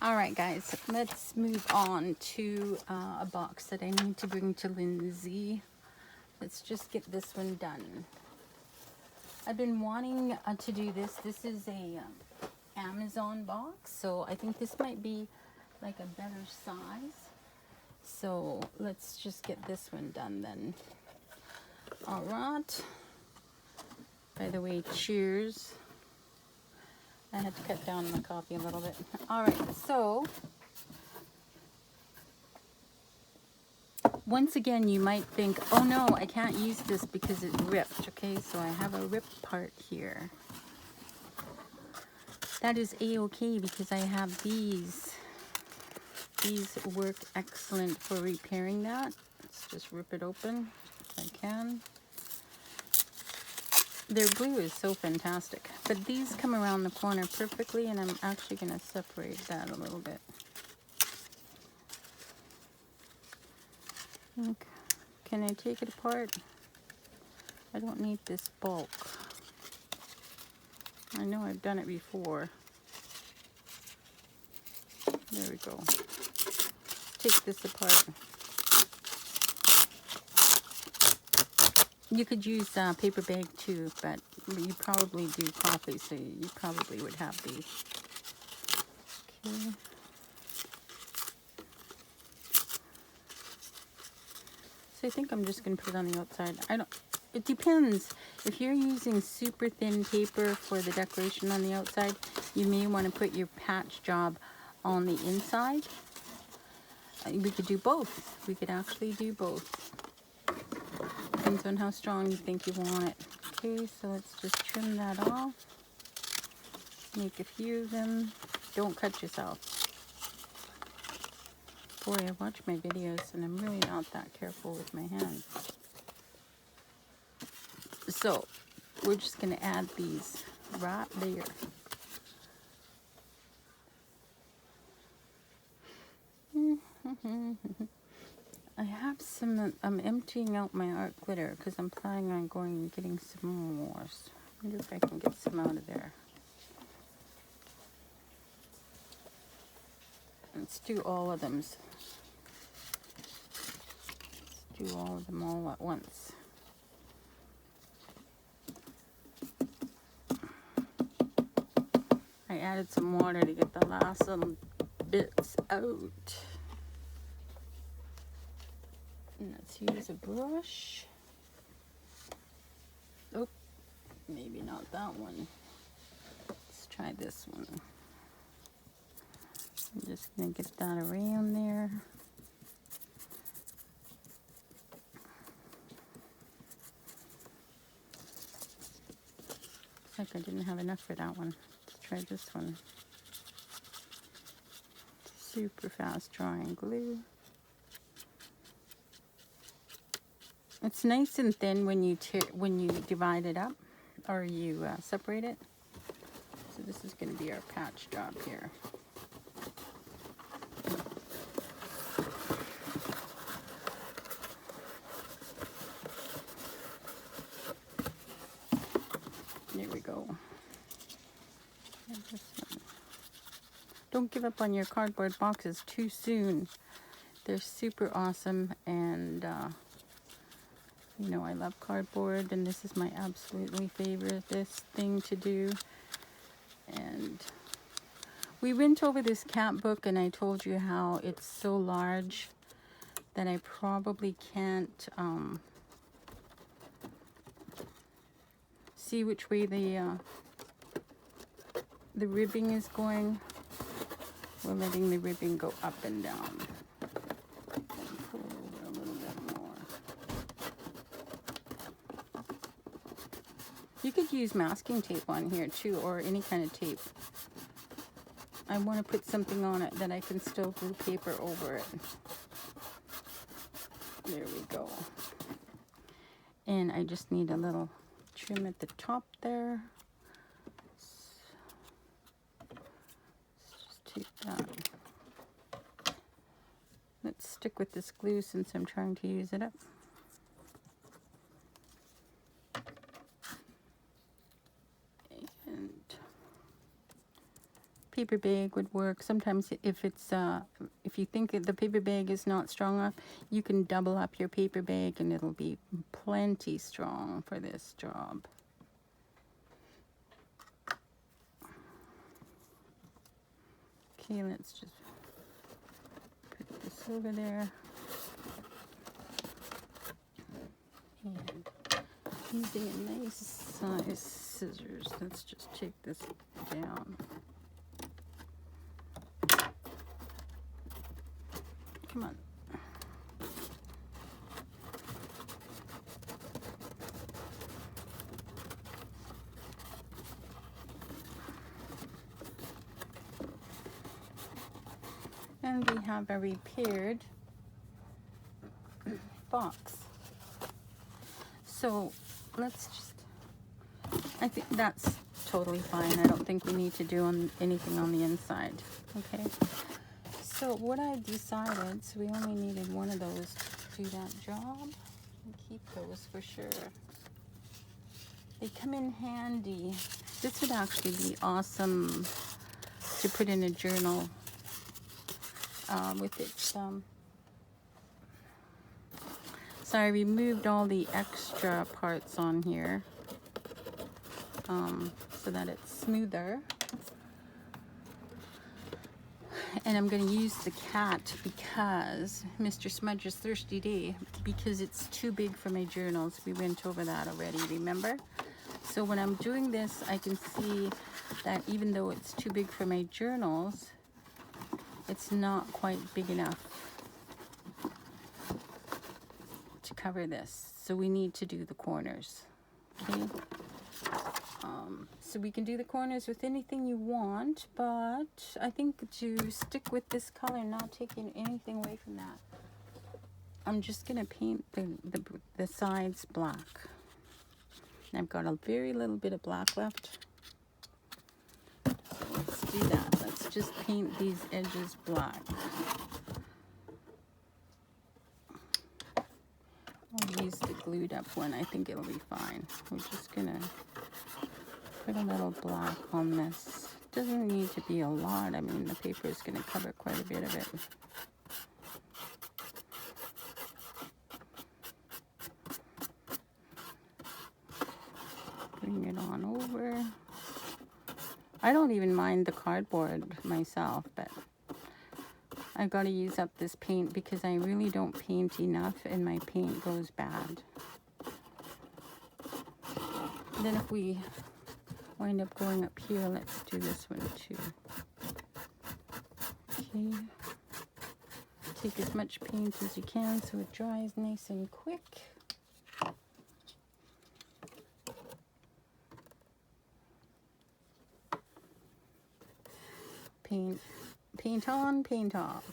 Alright guys, let's move on to a box that I need to bring to Lindsay. Let's just get this one done. I've been wanting to do this. This is a Amazon box, so I think this might be like a better size. So let's just get this one done then. Alright. By the way, cheers. I had to cut down my coffee a little bit. Alright, so once again you might think, oh no, I can't use this because it ripped. Okay, so I have a ripped part here. That is a-okay because I have these. These work excellent for repairing that. Let's just rip it open if I can. Their glue is so fantastic, but these come around the corner perfectly, and I'm actually going to separate that a little bit. Okay. Can I take it apart? I don't need this bulk. I know I've done it before. There we go. Take this apart. You could use a paper bag too, but you probably do coffee, so you probably would have these. Okay. So I think I'm just going to put it on the outside. It depends. If you're using super thin paper for the decoration on the outside, you may want to put your patch job on the inside. We could do both. We could actually do both. Depends on how strong you think you want it. Okay, so let's just trim that off. Make a few of them. Don't cut yourself. Boy, I watch my videos and I'm really not that careful with my hands. So, we're just going to add these right there. I have some, I'm emptying out my art glitter because I'm planning on going and getting some more. So I wonder if I can get some out of there. Let's do all of them. Let's do all of them all at once. I added some water to get the last little bits out. And let's use a brush. Oh, maybe not that one. Let's try this one. I'm just going to get that around there. Looks like I didn't have enough for that one. Let's try this one. Super fast drying glue. It's nice and thin when you divide it up or you separate it. So this is going to be our patch job here. There we go. Don't give up on your cardboard boxes too soon. They're super awesome, and you know, I love cardboard, and this is my absolutely favorite thing to do. And we went over this cat book, and I told you how it's so large that I probably can't see which way the ribbing is going. We're letting the ribbing go up and down. Pull over a little bit more. You could use masking tape on here too, or any kind of tape. I want to put something on it that I can still glue paper over it. There we go. And I just need a little trim at the top there. Let's just take that. Let's stick with this glue since I'm trying to use it up. And paper bag would work. Sometimes if it's if you think the paper bag is not strong enough, you can double up your paper bag and it'll be plenty strong for this job. Okay, let's just put this over there. And using a nice size scissors, let's just take this down. Come on. And we have a repaired box. So let's just, I think that's totally fine. I don't think we need to do anything on the inside. Okay. So what I decided, so we only needed one of those to do that job. And keep those for sure. They come in handy. This would actually be awesome to put in a journal with it. So I removed all the extra parts on here so that it's smoother. And I'm going to use the cat because Mr. Smudge's thirsty day, because it's too big for my journals. We went over that already, remember? So when I'm doing this, I can see that even though it's too big for my journals, it's not quite big enough to cover this. So we need to do the corners. Okay. So we can do the corners with anything you want, but I think to stick with this color, not taking anything away from that, I'm just gonna paint the sides black. I've got a very little bit of black left. So let's do that. Let's just paint these edges black. I'll use the glued up one. I think it'll be fine. We're just gonna put a little black on this. Doesn't need to be a lot. I mean, the paper is gonna cover quite a bit of it. Bring it on over. I don't even mind the cardboard myself, but I gotta use up this paint because I really don't paint enough and my paint goes bad. Then if we wind up going up here, let's do this one too. Okay. Take as much paint as you can so it dries nice and quick. Paint on, paint off.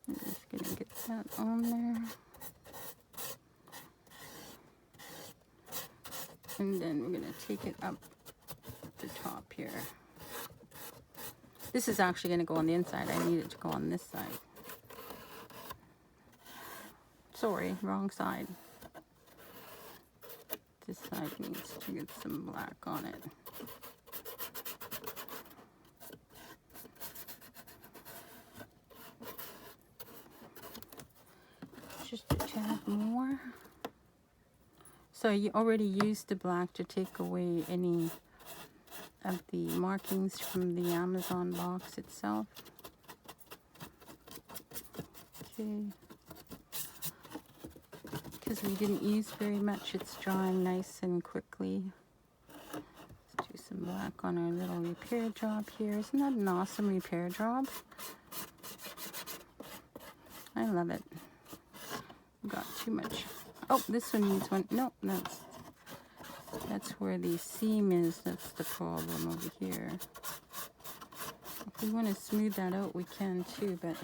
I'm just gonna get that on there. And then we're gonna take it up the top here. This is actually gonna go on the inside. I need it to go on this side. Sorry, wrong side. This side needs to get some black on it. Just a tad more. So you already used the black to take away any of the markings from the Amazon box itself. Okay. Because we didn't use very much, it's drying nice and quickly. Let's do some black on our little repair job here. Isn't that an awesome repair job? I love it. Got too much. Oh, this one needs one. No, that's where the seam is. That's the problem over here. If we want to smooth that out, we can too, but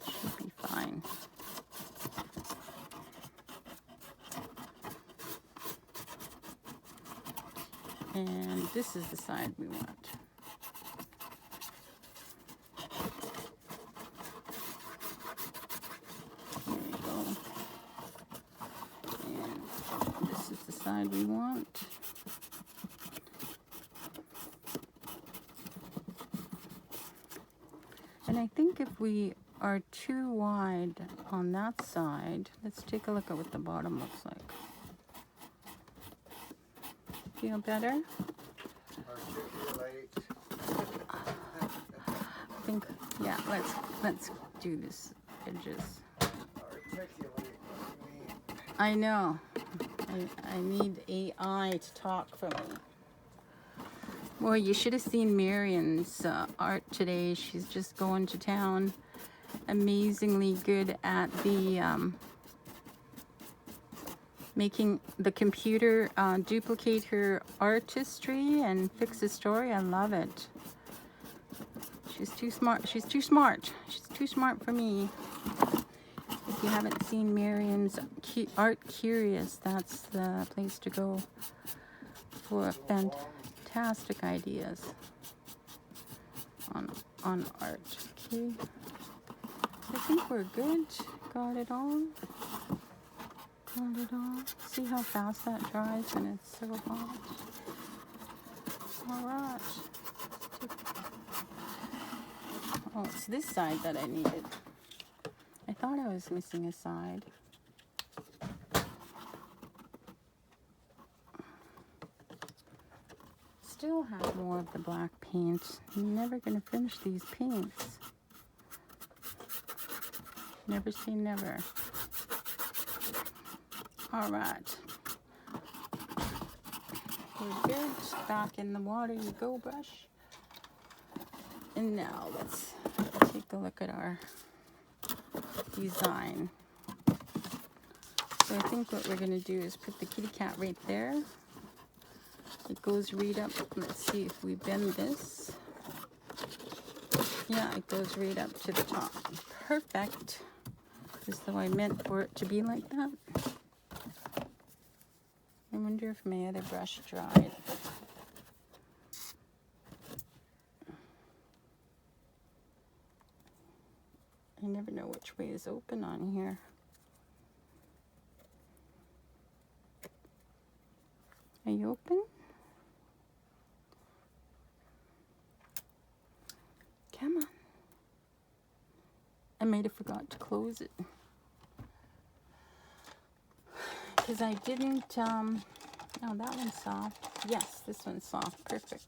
should be fine. And this is the side we want. side we want. And I think if we are too wide on that side, let's take a look at what the bottom looks like. Feel better? Articulate. I think, yeah, let's do this edges. Articulate what you mean. I know. I need AI to talk for me. Boy, you should have seen Marion's art today. She's just going to town. Amazingly good at the making the computer duplicate her artistry and fix a story. I love it. She's too smart. She's too smart. She's too smart for me. If you haven't seen Marion's Art Curious, that's the place to go for fantastic ideas on art. Okay, I think we're good. Got it all. Got it all. See how fast that dries when it's so hot. All right. Oh, it's this side that I needed. I thought I was missing a side. Still have more of the black paint. I'm never going to finish these paints. Never say never. All right. We're good. Back in the water you go, brush. And now let's take a look at our design. So I think what we're going to do is put the kitty cat right there. It goes right up. Let's see if we bend this. Yeah, it goes right up to the top. Perfect. Just though I meant for it to be like that. I wonder if my other brush dried. I never know which way is open on here. Are you open? Come on. I might have forgot to close it. Because I didn't, oh, that one's soft. Yes, this one's soft. Perfect.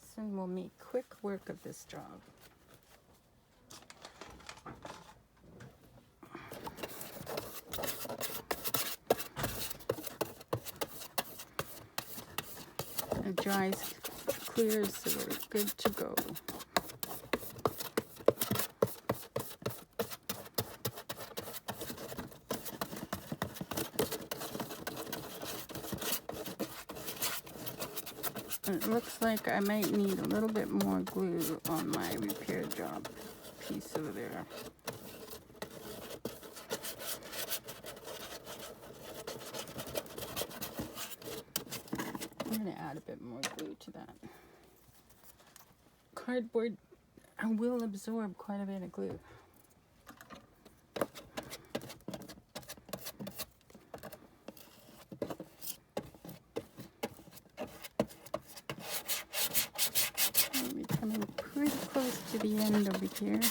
This one will make quick work of this job. It dries clear, so we're good to go. It looks like I might need a little bit more glue on my repair job piece over there. I'm going to add a bit more glue to that. Cardboard will absorb quite a bit of glue. We're coming pretty close to the end over here.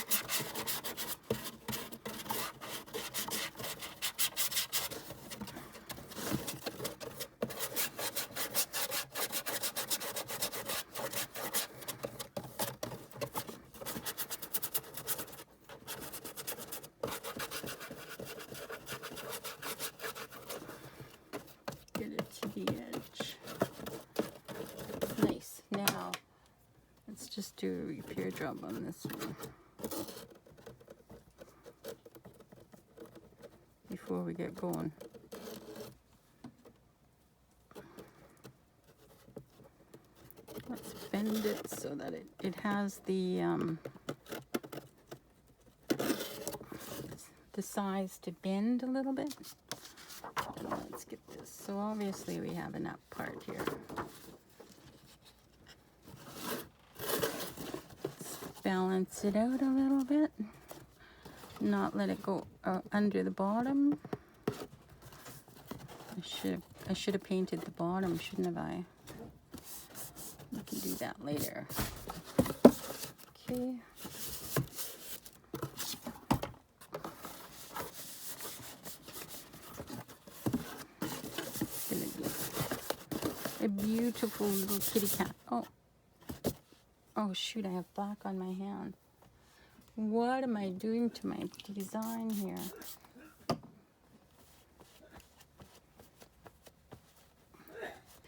Get it to the edge. Nice. Now, let's just do a repair job on this one before we get going. Let's bend it so that it has the size to bend a little bit. And let's get this. So obviously we have an up part here. Let's balance it out a little bit. not let it go under the bottom. I should have painted the bottom, shouldn't have I? We can do that later. Okay. It's gonna be a beautiful little kitty cat. Oh shoot, I have black on my hand. What am I doing to my design here?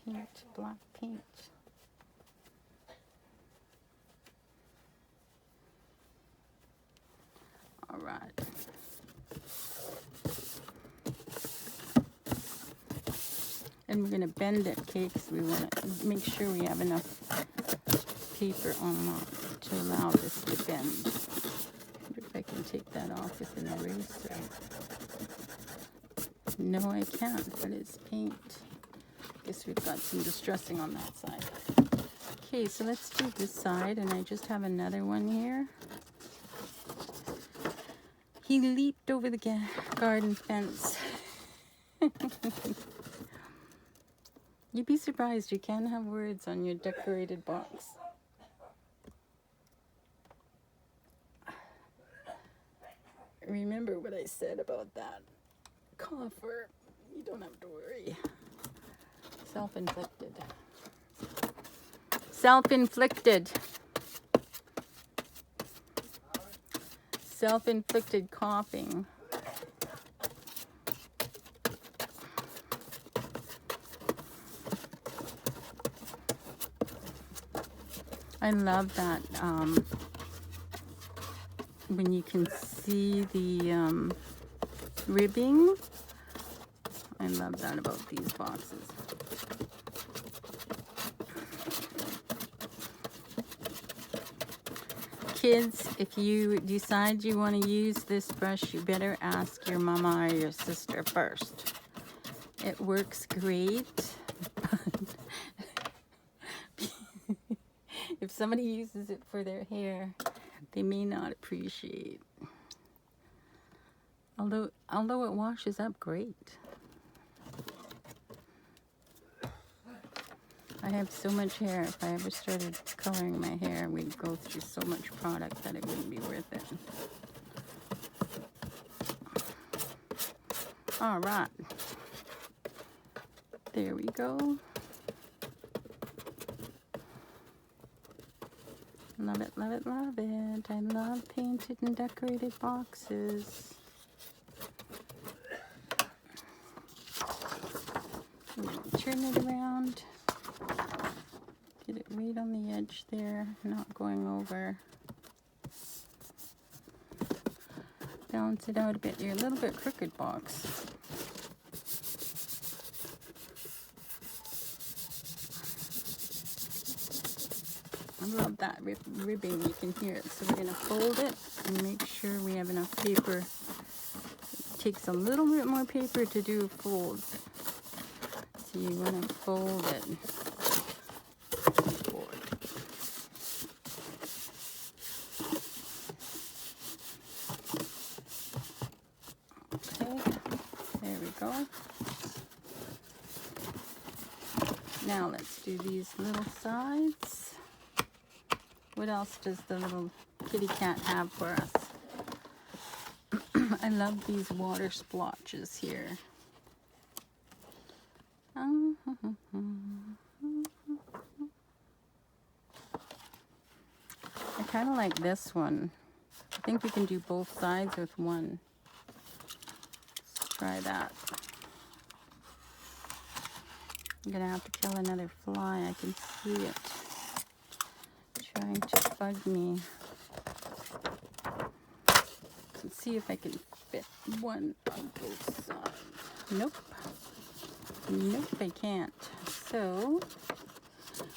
Paint, black paint. All right. And we're gonna bend it, okay, because we want to make sure we have enough paper on to allow this to bend. I wonder if I can take that off with an eraser. No, I can't, but it's paint. Guess we've got some distressing on that side. Okay, so let's do this side, and I just have another one here. He leaped over the garden fence. You'd be surprised, you can have words on your decorated box. Remember what I said about that coffer. You don't have to worry. Self-inflicted. Self-inflicted. Self-inflicted coughing. I love that when you can see the ribbing. I love that about these boxes. Kids, if you decide you want to use this brush, you better ask your mama or your sister first. It works great, but if somebody uses it for their hair, they may not appreciate. Although it washes up great. I have so much hair. If I ever started coloring my hair, we'd go through so much product that it wouldn't be worth it. All right. There we go. Love it, love it, love it. I love painted and decorated boxes. Turn it around. Get it right on the edge there, not going over. Balance it out a bit. You're a little bit crooked, box. I love that ribbing. You can hear it. So we're going to fold it and make sure we have enough paper. It takes a little bit more paper to do a fold. So you want to fold it. Okay, there we go. Now let's do these little sides. What else does the little kitty cat have for us? I love these water splotches here. I kind of like this one. I think we can do both sides with one. Let's try that. I'm gonna have to kill another fly. I can see it trying to bug me. Let's see if I can fit one on both sides. Nope. Nope, I can't. So,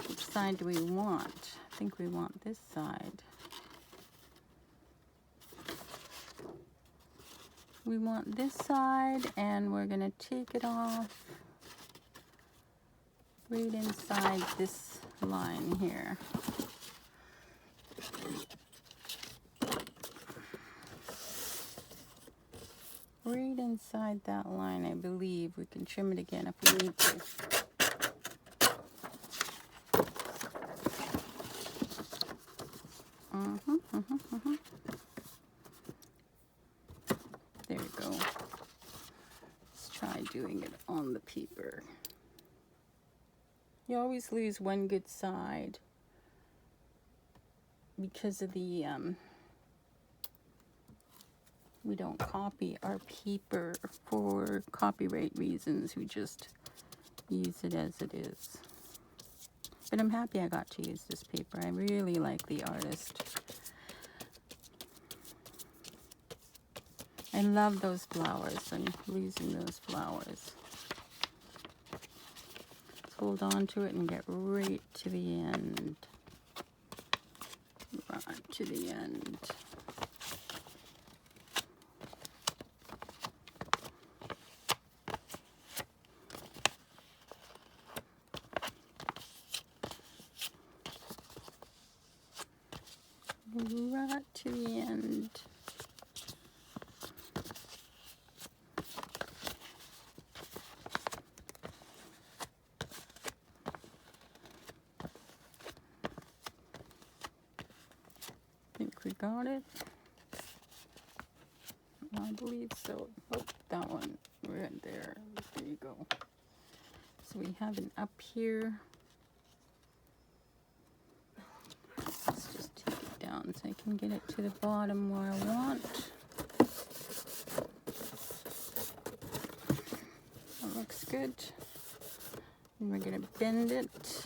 which side do we want? I think we want this side. We want this side, and we're gonna take it off right inside this line here. right inside that line, I believe. We can trim it again if we need to. There we go. Let's try doing it on the paper. You always lose one good side because of the we don't copy our paper for copyright reasons. We just use it as it is. But I'm happy I got to use this paper. I really like the artist. I love those flowers. I'm losing those flowers. Let's hold on to it and get right to the end. Right to the end. Right to the end. Think we got it? I believe so. Oh, that one right there. There you go. So we have an up here. Let's just take it down so I can get it to the bottom where I want. That looks good. And we're going to bend it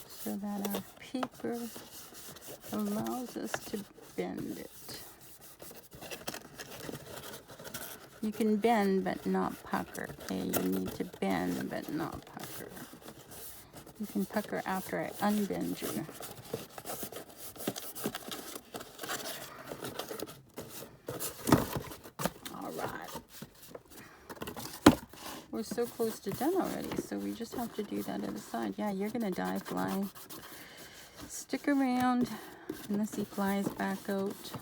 so that our paper allows us to bend it. You can bend but not pucker. Okay, you need to bend but not pucker. You can pucker after I unbend you. All right. We're so close to done already, so we just have to do that other side. Yeah, you're gonna die, fly. Stick around unless he flies back out.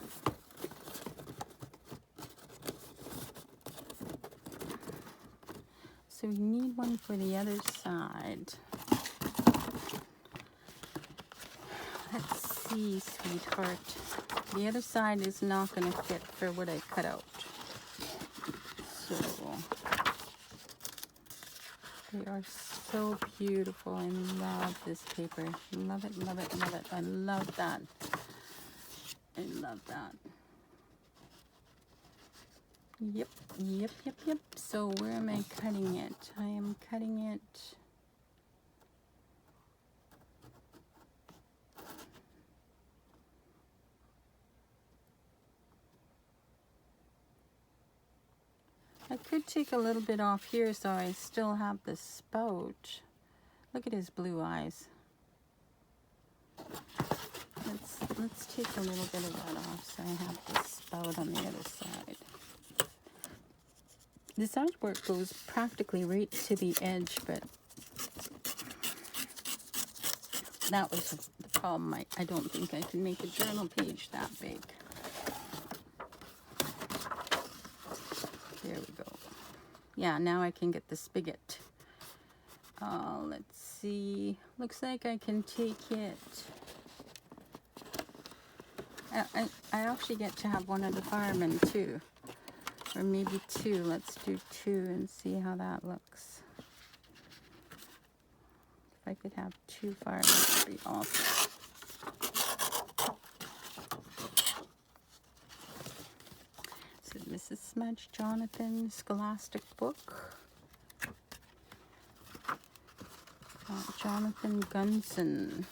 So we need one for the other side. Let's see, sweetheart. The other side is not going to fit for what I cut out. So they are so beautiful. I love this paper. Love it, love it, love it. I love that. I love that. Yep, yep, yep, yep. So where am I cutting it? I am cutting it I could take a little bit off here so I still have the spout. Look at his blue eyes. Let's take a little bit of that off so I have the spout on the other side. This artwork goes practically right to the edge, but that was the problem. I don't think I can make a journal page that big. There we go. Yeah, now I can get the spigot. Let's see. Looks like I can take it. I actually get to have one of the firemen too. Or maybe two. Let's do two and see how that looks. If I could have two firemen, that would be awesome. So Mrs. Smudge, Jonathan Scholastic book. Jonathan Gunson.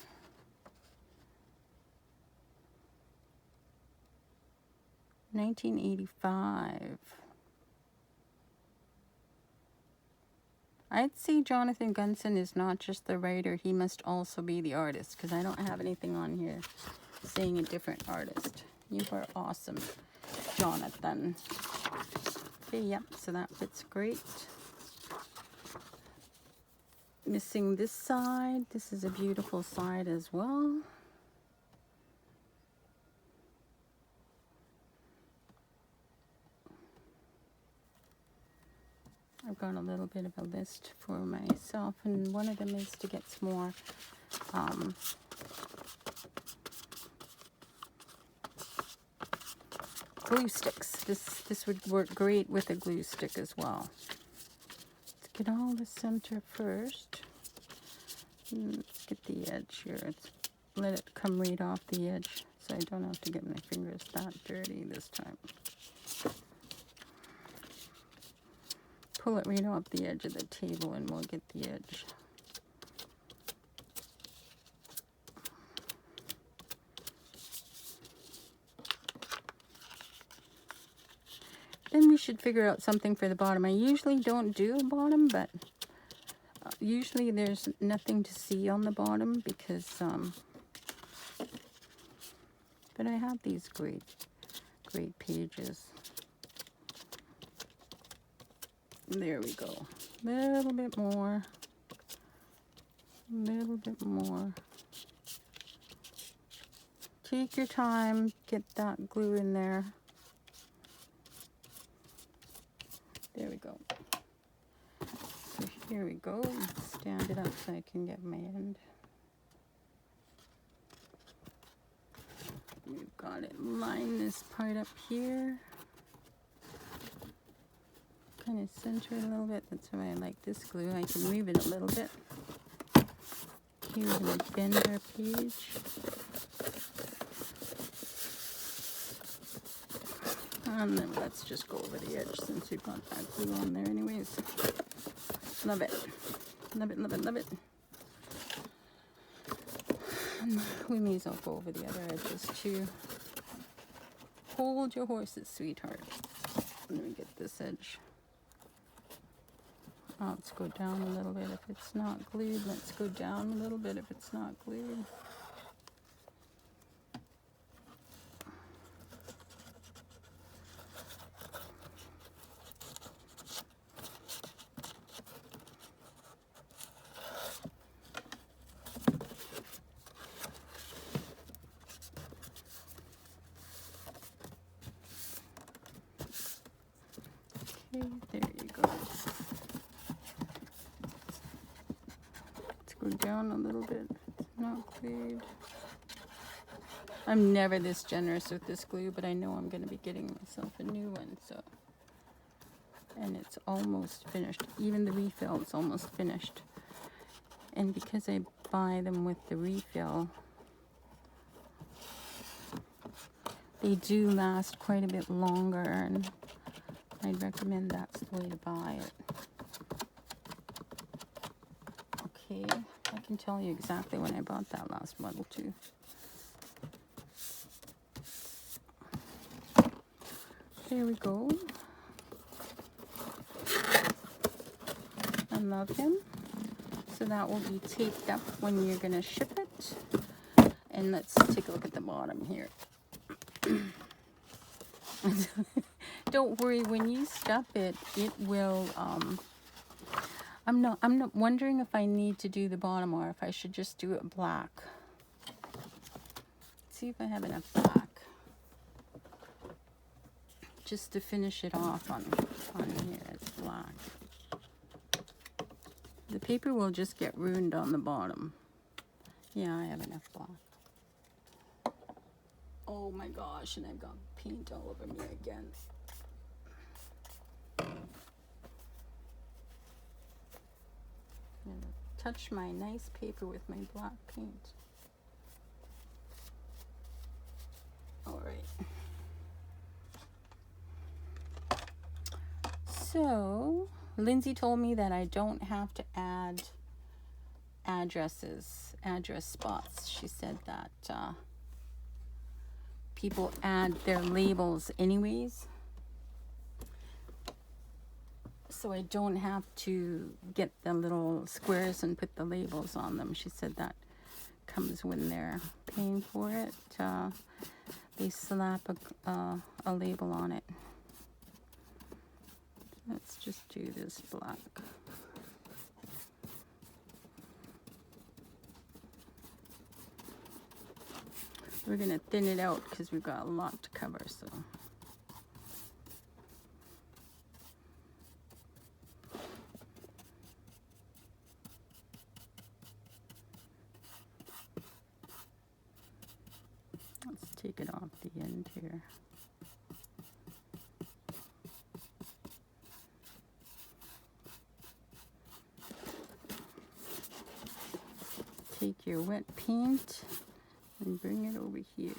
$1985. I'd say Jonathan Gunson is not just the writer, he must also be the artist, because I don't have anything on here saying a different artist. You are awesome, Jonathan. Okay, yep, so that fits great. Missing this side. This is a beautiful side as well. I've got a little bit of a list for myself, and one of them is to get some more glue sticks. This would work great with a glue stick as well. Let's get all the center first. Let's get the edge here. Let it come right off the edge so I don't have to get my fingers that dirty this time. Pull it right off the edge of the table and we'll get the edge. Then we should figure out something for the bottom. I usually don't do a bottom, but usually there's nothing to see on the bottom because, but I have these great pages. There we go. A little bit more. A little bit more. Take your time, get that glue in there. There we go. So here we go. Stand it up so I can get my end. We've got it. Line this part up here. Kind of center it a little bit. That's why I like this glue. I can move it a little bit. Here we're going to bend our page. And then let's just go over the edge since we've got that glue on there anyways. Love it. Love it, love it, love it. And we may as well go over the other edges too. Hold your horses, sweetheart. Let me get this edge. Oh, let's go down a little bit if it's not glued. Let's go down a little bit if it's not glued. Okay, there you go. Let's go down a little bit. It's not glued. I'm never this generous with this glue, but I know I'm going to be getting myself a new one, so. And it's almost finished. Even the refill is almost finished. And because I buy them with the refill, they do last quite a bit longer, and I'd recommend that's the way to buy it. Okay, I can tell you exactly when I bought that last model too. There we go. I love him. So that will be taped up when you're gonna ship it. And let's take a look at the bottom here. Don't worry, when you stuff it, it will, I'm not wondering if I need to do the bottom or if I should just do it black. Let's see if I have enough black. Just to finish it off on here, it's black. The paper will just get ruined on the bottom. Yeah, I have enough black. Oh my gosh, and I've got paint all over me again. I'm gonna touch my nice paper with my black paint. All right. So, Lindsay told me that I don't have to add address spots. She said that people add their labels anyways. So I don't have to get the little squares and put the labels on them. She said that comes when they're paying for it. They slap a label on it. Let's just do this black. We're going to thin it out because we've got a lot to cover, so. take it off the end here. Take your wet paint and bring it over here.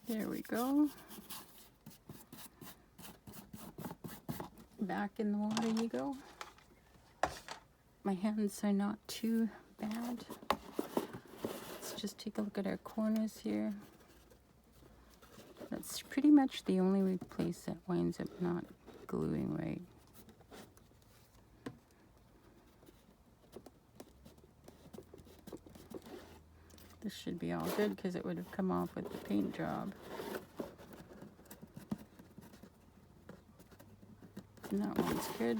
There we go. Back in the water you go. My hands are not too bad. Let's just take a look at our corners here. That's pretty much the only place that winds up not gluing right. This should be all good because it would have come off with the paint job. And that one's good.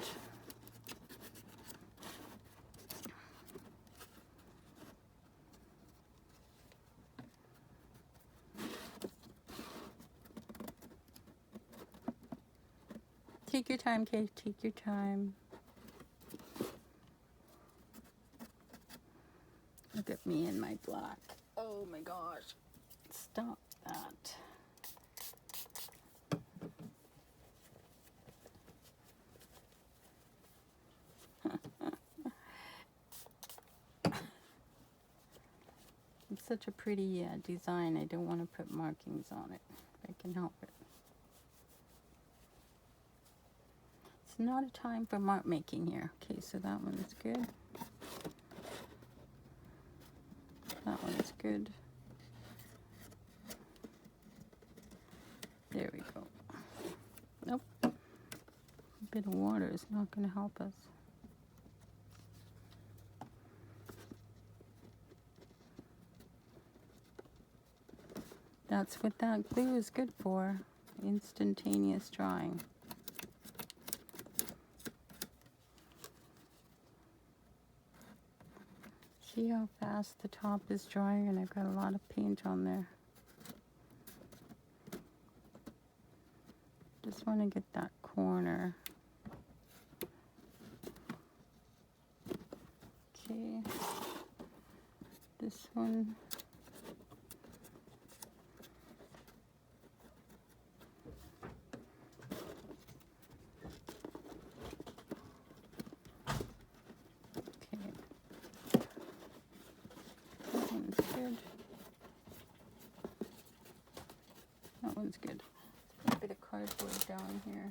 Take your time, Kate. Take your time. Look at me in my black. Oh my gosh. Stop that. It's such a pretty design. I don't want to put markings on it if I can help it. It's not a time for mark making here. Okay, so that one's good. That one's good. There we go. Nope. A bit of water is not going to help us. That's what that glue is good for. Instantaneous drying. See how fast the top is drying, and I've got a lot of paint on there. Just want to get that corner. Okay. This one. That one's good. Put a bit of cardboard down here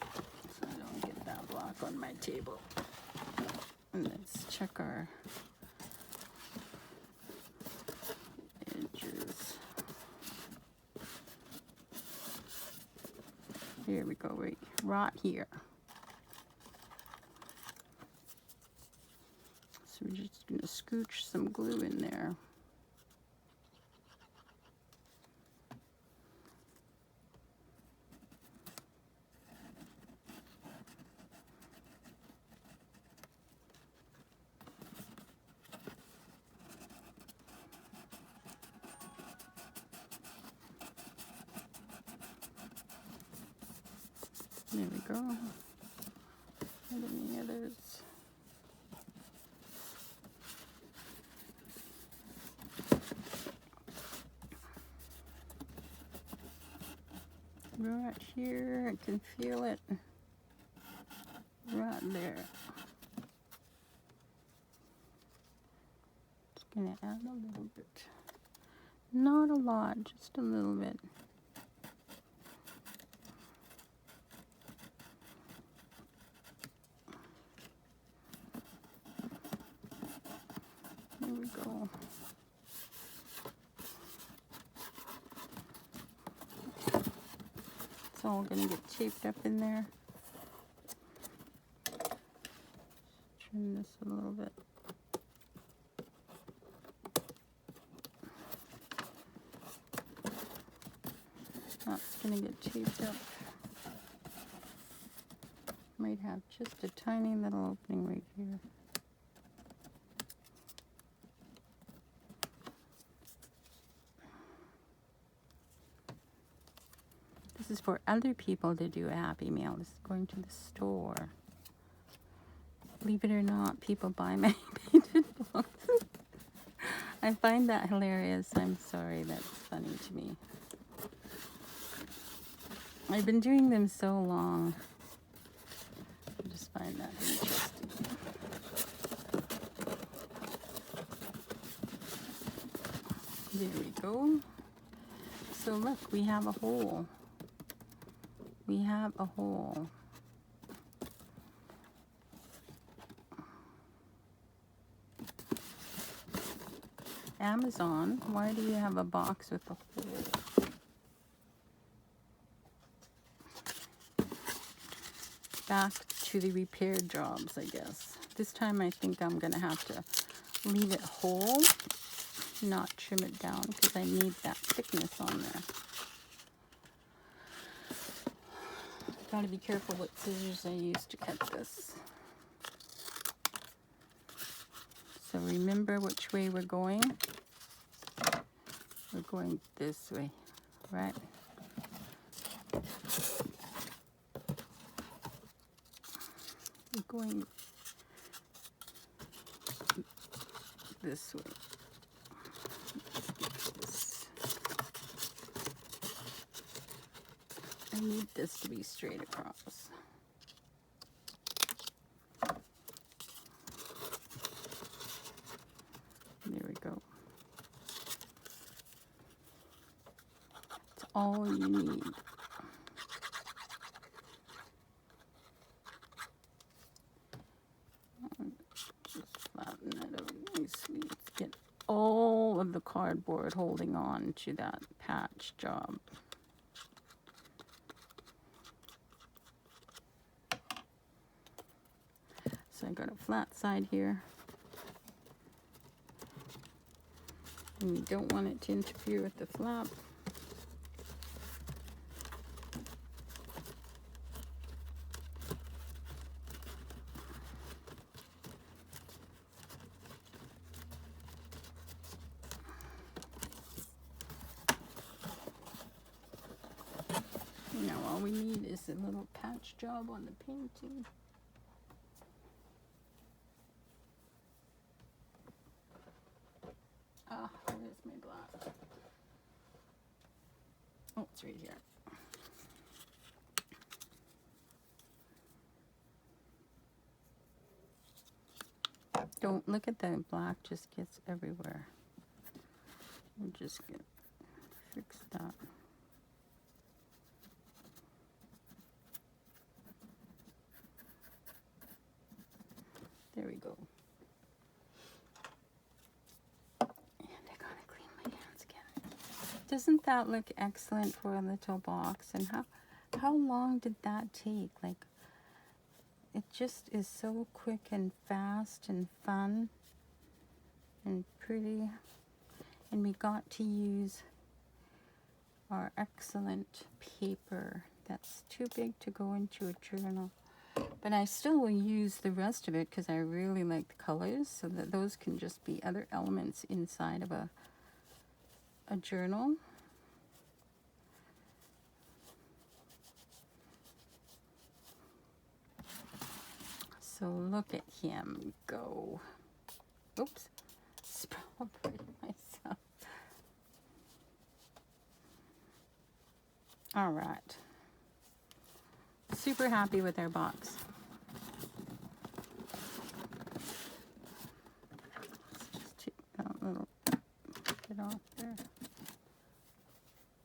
so I don't get that block on my table. And let's check our edges. Here we go, right here. So we're just going to scooch some glue in there. There we go. And any others? Right here, I can feel it. Right there. Just gonna add a little bit. Not a lot, just a little bit. There we go. It's all gonna get taped up in there. Trim this a little bit. That's gonna get taped up. Might have just a tiny little opening right here. This is for other people to do a Happy Meal. This is going to the store. Believe it or not, people buy my painted boxes. I find that hilarious. I'm sorry, that's funny to me. I've been doing them so long. I just find that interesting. There we go. So look, we have a hole. We have a hole. Amazon, why do you have a box with a hole? Back to the repair jobs, I guess. This time I think I'm gonna have to leave it whole, not trim it down, because I need that thickness on there. Gotta be careful what scissors I use to cut this. So remember which way we're going. We're going this way, right? We're going this way. I need this to be straight across. There we go. That's all you need. Just flatten that out nicely. Get all of the cardboard holding on to that patch job. So I got a flat side here. And we don't want it to interfere with the flap. Now all we need is a little patch job on the painting. Ah, where's my glass? Oh, it's right here. Don't look at the black, just gets everywhere. I'm just gonna fix that. There we go. And I gotta clean my hands again. Doesn't that look excellent for a little box? And how long did that take? Like, it just is so quick and fast and fun and pretty. And we got to use our excellent paper that's too big to go into a journal. But I still will use the rest of it because I really like the colors, so that those can just be other elements inside of a journal. So look at him go. Oops, separated myself. All right. Super happy with our box. Let's just take that little bit off there.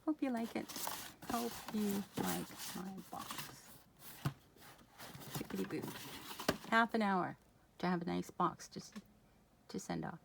Hope you like it. Hope you like my box. Tickety boo. Half an hour to have a nice box to send off.